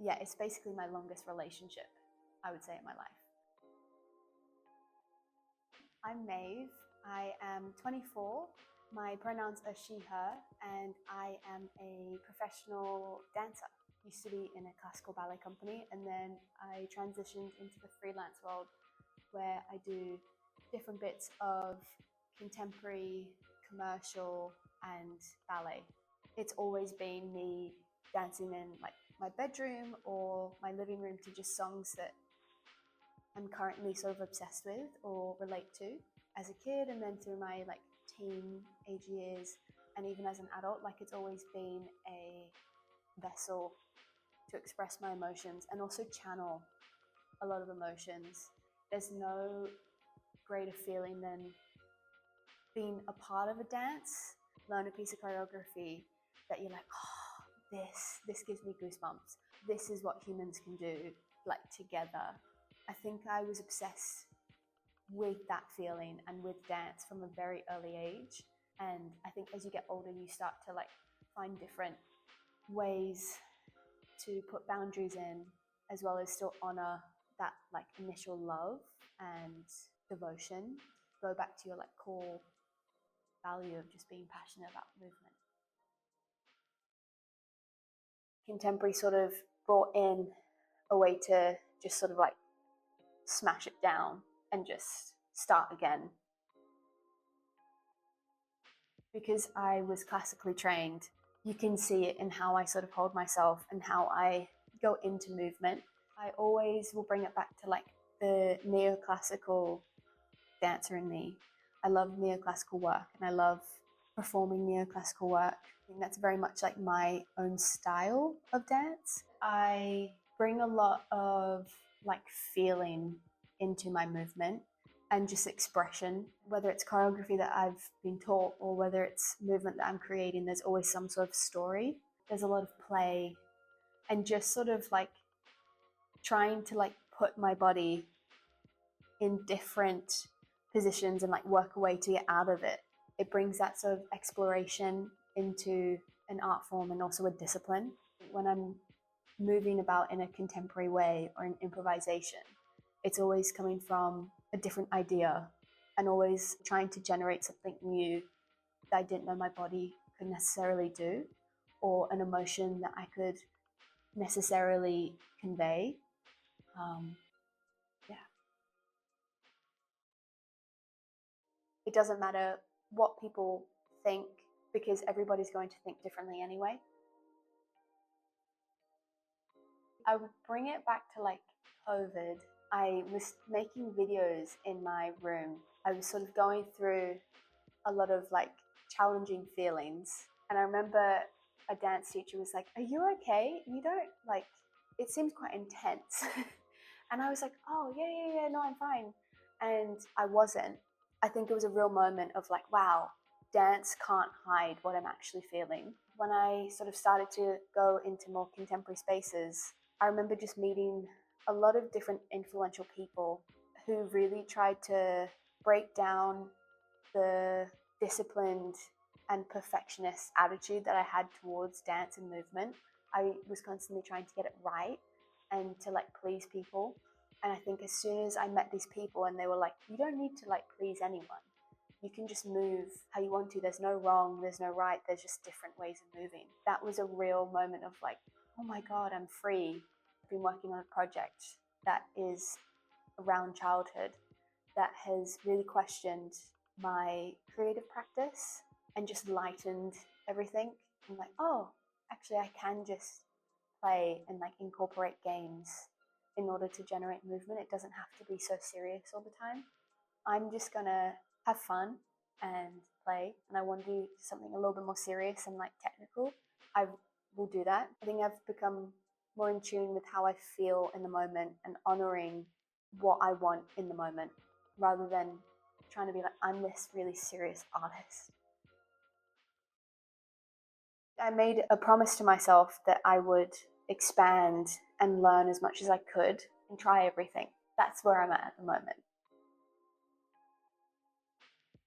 yeah, it's basically my longest relationship, I would say, in my life. I'm Maeve. I am 24. My pronouns are she, her, and I am a professional dancer. Used to be in a classical ballet company, and then I transitioned into the freelance world where I do different bits of contemporary, commercial, and ballet. It's always been me dancing in like my bedroom or my living room to just songs that I'm currently sort of obsessed with or relate to as a kid, and then through my like teenage years and even as an adult, like it's always been a vessel to express my emotions and also channel a lot of emotions. There's no greater feeling than being a part of a dance, learn a piece of choreography that you're like, oh, this gives me goosebumps. This is what humans can do, like together. I think I was obsessed with that feeling and with dance from a very early age. And I think as you get older, you start to like find different ways to put boundaries in, as well as still honor that like initial love and devotion. Go back to your like core value of just being passionate about movement. Contemporary sort of brought in a way to just sort of like smash it down and just start again. Because I was classically trained, you can see it in how I sort of hold myself and how I go into movement. I always will bring it back to like the neoclassical dancer in me. I love neoclassical work and I love performing neoclassical work. I think that's very much like my own style of dance. I bring a lot of like feeling into my movement and just expression, whether it's choreography that I've been taught or whether it's movement that I'm creating, there's always some sort of story. There's a lot of play and just sort of like trying to like put my body in different positions and like work a way to get out of it. It brings that sort of exploration into an art form and also a discipline. When I'm moving about in a contemporary way or an improvisation, it's always coming from a different idea and always trying to generate something new that I didn't know my body could necessarily do, or an emotion that I could necessarily convey. Yeah. It doesn't matter what people think because everybody's going to think differently anyway. I would bring it back to like COVID. I was making videos in my room. I was sort of going through a lot of like challenging feelings. And I remember a dance teacher was like, "Are you okay? You don't like, it seems quite intense." And I was like, "Oh, yeah, no, I'm fine." And I wasn't. I think it was a real moment of like, wow, dance can't hide what I'm actually feeling. When I sort of started to go into more contemporary spaces, I remember just meeting a lot of different influential people who really tried to break down the disciplined and perfectionist attitude that I had towards dance and movement. I was constantly trying to get it right and to like please people. And I think as soon as I met these people and they were like, you don't need to like please anyone. You can just move how you want to. There's no wrong, there's no right, there's just different ways of moving. That was a real moment of like, oh my God, I'm free. I've been working on a project that is around childhood that has really questioned my creative practice and just lightened everything. I'm like, oh, actually I can just play and like incorporate games in order to generate movement. It doesn't have to be so serious all the time. I'm just gonna have fun and play, and I want to do something a little bit more serious and like technical. I will do that. I think I've become more in tune with how I feel in the moment and honoring what I want in the moment rather than trying to be like, I'm this really serious artist. I made a promise to myself that I would expand and learn as much as I could and try everything. That's where I'm at the moment.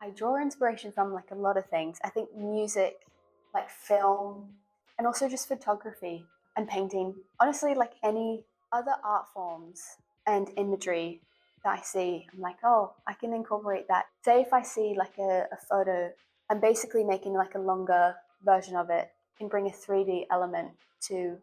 I draw inspiration from like a lot of things. I think music, like film, and also just photography. and painting. Honestly, like any other art forms and imagery that I see, I'm like, oh, I can incorporate that. Say if I see like a photo, I'm basically making like a longer version of it and bring a 3D element to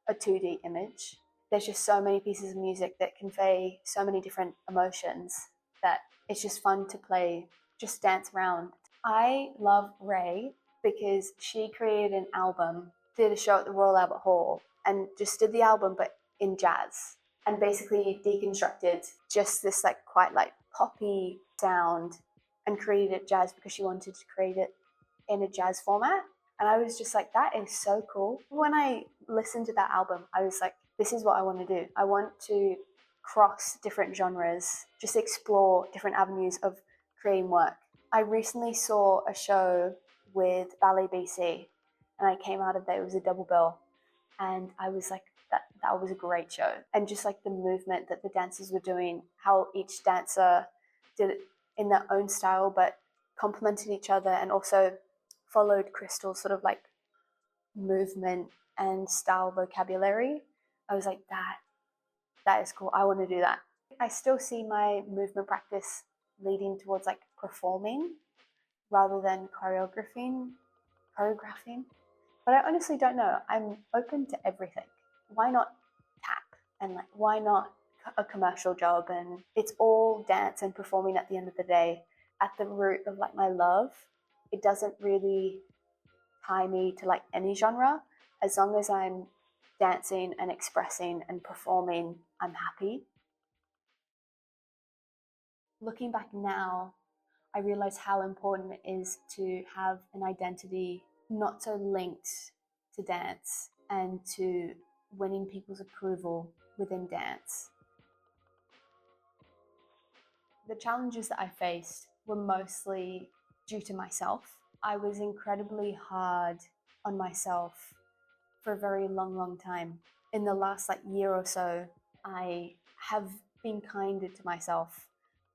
a 2D image. There's just so many pieces of music that convey so many different emotions that it's just fun to play, just dance around. I love Ray because she created an album, did a show at the Royal Albert Hall, and just did the album but in jazz, and basically deconstructed just this like quite like poppy sound and created jazz because she wanted to create it in a jazz format. And I was just like, that is so cool. When I listened to that album, I was like, this is what I want to do. I want to cross different genres, just explore different avenues of creating work. I recently saw a show with Ballet BC, and I came out of there. It was a double bill, and I was like, that was a great show. And just like the movement that the dancers were doing, how each dancer did it in their own style, but complemented each other, and also followed Crystal's sort of like movement and style vocabulary. I was like, that is cool. I want to do that. I still see my movement practice leading towards like performing rather than choreographing. But I honestly don't know. I'm open to everything. Why not tap? And like, why not a commercial job? And it's all dance and performing at the end of the day. At the root of like my love, it doesn't really tie me to like any genre. As long as I'm dancing and expressing and performing, I'm happy. Looking back now, I realize how important it is to have an identity not so linked to dance and to winning people's approval within dance. The challenges that I faced were mostly due to myself. I was incredibly hard on myself for a very long time. In the last like year or so, I have been kinder to myself.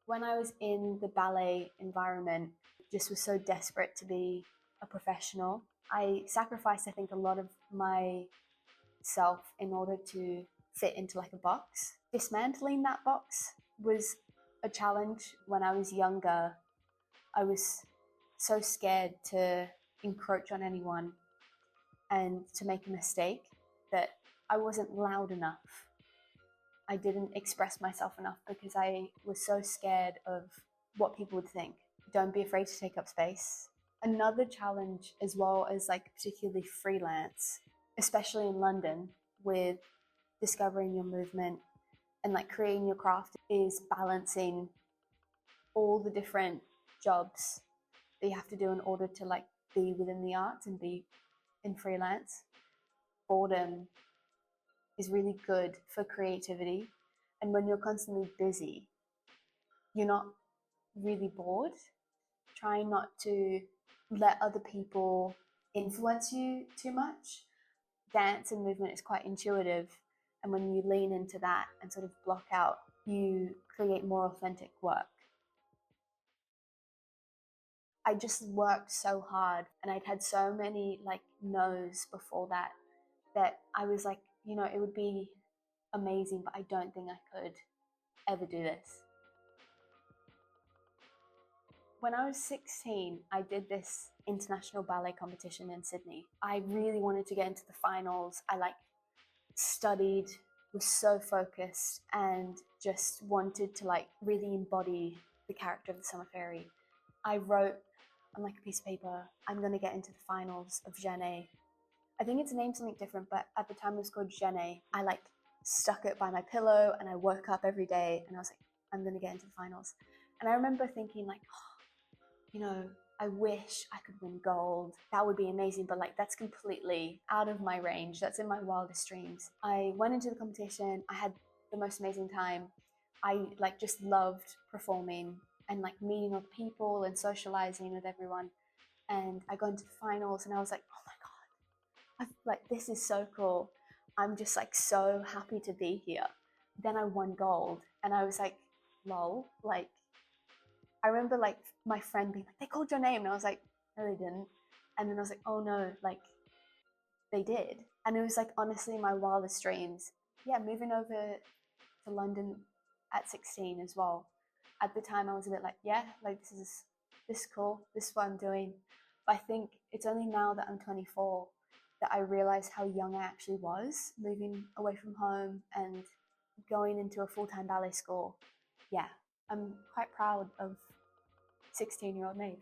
When I was in the ballet environment, just was so desperate to be a professional. I sacrificed, I think, a lot of myself in order to fit into like a box. Dismantling that box was a challenge. When I was younger, I was so scared to encroach on anyone and to make a mistake that I wasn't loud enough. I didn't express myself enough because I was so scared of what people would think. Don't be afraid to take up space. Another challenge, as well as like particularly freelance, especially in London, with discovering your movement and like creating your craft, is balancing all the different jobs that you have to do in order to like be within the arts and be in freelance. Boredom is really good for creativity. And when you're constantly busy, you're not really bored. Try not to let other people influence you too much. Dance and movement is quite intuitive. And when you lean into that and sort of block out, you create more authentic work. I just worked so hard, and I'd had so many like no's before that, that I was like, it would be amazing, but I don't think I could ever do this. When I was 16, I did this international ballet competition in Sydney. I really wanted to get into the finals. I like studied, was so focused, and just wanted to like really embody the character of the Summer Fairy. I wrote on like a piece of paper, I'm going to get into the finals of Genet. I think it's named something different, but at the time it was called Genet. I like stuck it by my pillow and I woke up every day and I was like, I'm going to get into the finals. And I remember thinking like, I wish I could win gold. That would be amazing, but like that's completely out of my range. That's in my wildest dreams. I went into the competition. I had the most amazing time. I like just loved performing and like meeting other people and socializing with everyone. And I got into the finals and I was like, oh my God, like this is so cool. I'm just like so happy to be here. Then I won gold and I was like, lol, like I remember like my friend being like, they called your name. And I was like, no, they didn't. And then I was like, oh no, like they did. And it was like honestly my wildest dreams. Yeah, moving over to London at 16 as well. At the time, I was a bit like, yeah, like this is cool. This is what I'm doing. But I think it's only now that I'm 24 that I realize how young I actually was, moving away from home and going into a full-time ballet school. Yeah, I'm quite proud of 16-year-old Maeve.